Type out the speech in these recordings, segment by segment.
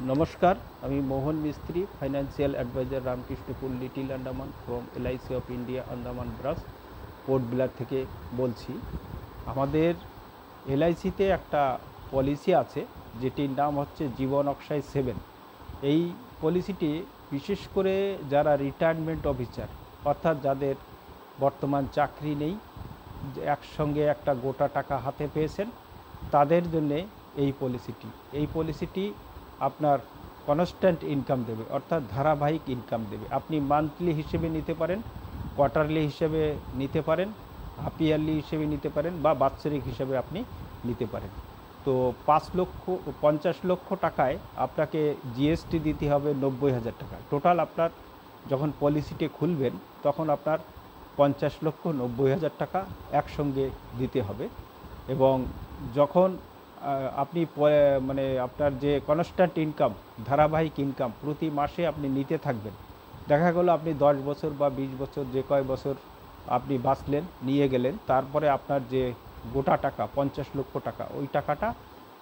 নমস্কার, আমি Mohan Mistri, financial advisor Ramakrishnapur little Andaman from LIC of India Andaman branch Port Blair থেকে বলছি। আমাদের এলআইসিতে একটা পলিসি আছে যেটির নাম হচ্ছে জীবন অক্ষয় 7। এই পলিসিটি বিশেষ করে যারা রিটায়ারমেন্ট অফিসার, অর্থাৎ যাদের বর্তমান চাকরি নেই, একসঙ্গে একটা গোটা টাকা হাতে পেয়েছেন, তাদের জন্যে এই পলিসিটি আপনার কনস্ট্যান্ট ইনকাম দেবে, অর্থাৎ ধারাবাহিক ইনকাম দেবে। আপনি মান্থলি হিসেবে নিতে পারেন, কোয়ার্টারলি হিসেবে নিতে পারেন, হাফ ইয়ারলি হিসেবে নিতে পারেন, বা বাৎসরিক হিসেবে আপনি নিতে পারেন। তো 50 লক্ষ টাকায় আপনাকে জিএসটি দিতে হবে 90,000 টাকা। টোটাল আপনার যখন পলিসিটি খুলবেন তখন আপনার 50,90,000 টাকা একসঙ্গে দিতে হবে। এবং যখন আপনি মানে আপনার যে কনস্ট্যান্ট ইনকাম, ধারাবাহিক ইনকাম প্রতি মাসে আপনি নিতে থাকবেন, দেখা গেলো আপনি 10 বছর বা 20 বছর, যে কয় বছর আপনি বাঁচলেন, নিয়ে গেলেন, তারপরে আপনার যে গোটা টাকা 50 লক্ষ টাকা, ওই টাকাটা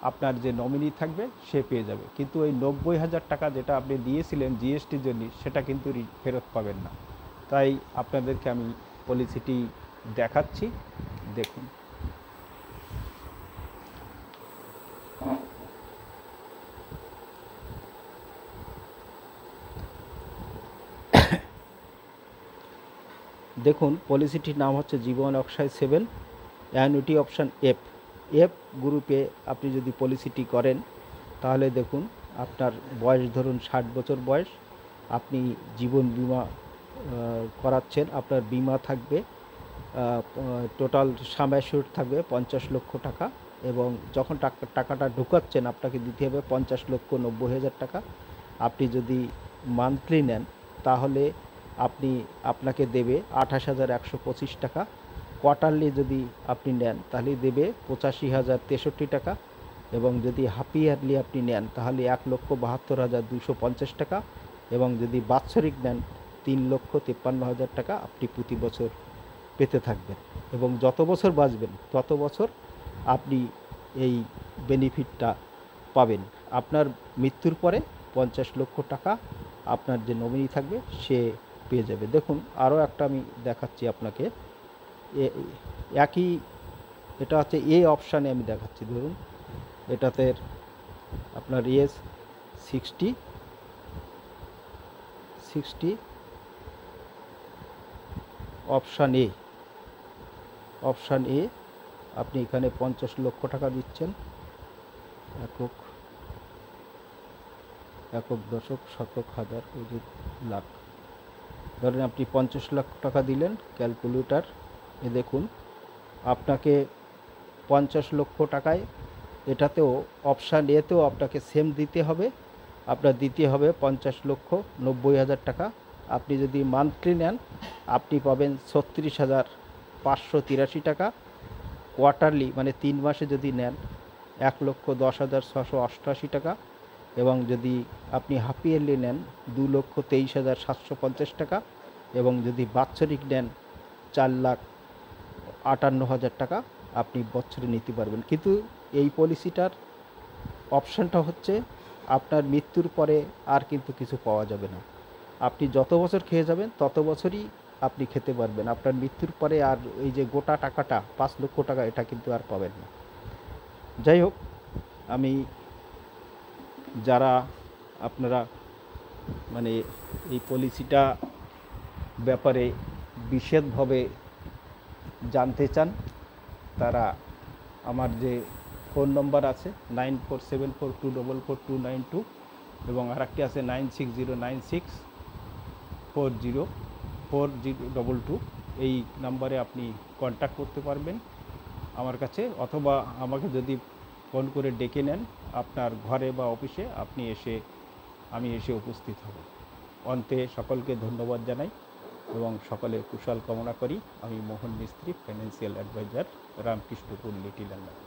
আপনার যে নমিনি থাকবে সে পেয়ে যাবে। কিন্তু ওই 90,000 টাকা যেটা আপনি দিয়েছিলেন জিএসটির জন্য, সেটা কিন্তু ফেরত পাবেন না। তাই আপনাদেরকে আমি পলিসিটি দেখাচ্ছি, দেখুন। দেখুন, পলিসিটির নাম হচ্ছে জীবন অক্ষয় 7, অ্যানুইটি অপশান এফ। এফ গ্রুপে আপনি যদি পলিসিটি করেন তাহলে দেখুন, আপনার বয়স ধরুন 60 বছর বয়স, আপনি জীবন বিমা করাচ্ছেন। আপনার বিমা থাকবে, টোটাল সাম অ্যাসিউরড থাকবে 50 লক্ষ টাকা। এবং যখন টাকাটা ঢুকাচ্ছেন আপনাকে দিতে হবে 50,90,000 টাকা। আপনি যদি মান্থলি নেন তাহলে আপনাকে দেবে 28,125 টাকা। কোয়ার্টারলি যদি আপনি নেন তাহলে দেবে 85,063 টাকা। এবং যদি হাফ ইয়ারলি আপনি নেন তাহলে 1,72,250 টাকা। এবং যদি বাৎসরিক নেন 3,53,000 টাকা আপনি প্রতি বছর পেতে থাকবেন। এবং যত বছর বাঁচবেন তত বছর আপনি এই বেনিফিটটা পাবেন। আপনার মৃত্যুর পরে 50 লক্ষ টাকা আপনার যে নমিনি থাকবে সে পেয়ে যাবে। দেখুন, আরও একটা আমি দেখাচ্ছি আপনাকে। একই, এটা হচ্ছে এ অপশানে আমি দেখাচ্ছি। ধরুন, এটাতে আপনার ইয়েস 60 অপশান এ আপনি এখানে 50 লক্ষ টাকা দিচ্ছেন। একক দশক শতক হাজার লাখ, ধরেন আপনি 50 লক্ষ টাকা দিলেন। ক্যালকুলেটর এ দেখুন, আপনাকে 50 লক্ষ টাকায় এটাতেও অপশান এতেও আপনাকে সেম দিতে হবে। আপনার দিতে হবে 50,90,000 টাকা। আপনি যদি মান্থলি নেন আপনি পাবেন 36,583 টাকা। কোয়ার্টারলি মানে 3 মাসে যদি নেন 1,10,688 টাকা। এবং যদি আপনি হাফ ইয়ারলি নেন 2,23,750 টাকা। এবং যদি বাৎসরিক নেন 4,58,000 টাকা আপনি বছরে নিতে পারবেন। কিন্তু এই পলিসিটার অপশানটা হচ্ছে আপনার মৃত্যুর পরে আর কিন্তু কিছু পাওয়া যাবে না। আপনি যত বছর খেয়ে যাবেন তত বছরই আপনি খেতে পারবেন। আপনার মৃত্যুর পরে আর এই যে গোটা টাকাটা 5 লক্ষ টাকা, এটা কিন্তু আর পাবেন না। যাই হোক, আমি যারা আপনারা মানে এই পলিসিটা ব্যাপারে বিশদভাবে জানতে চান, তারা আমার যে ফোন নম্বর আছে 9474424492, এবং আরেকটি আছে 9609640402, এই নাম্বারে আপনি কন্ট্যাক্ট করতে পারবেন আমার কাছে। অথবা আমাকে যদি ফোন করে ডেকে নেন আপনার ঘরে বা অফিসে, আমি এসে উপস্থিত হব। অন্তে সকলকে ধন্যবাদ জানাই এবং সকলে কুশল কামনা করি। আমি Mohan Mistri, financial advisor, Ramakrishnapur little Andaman.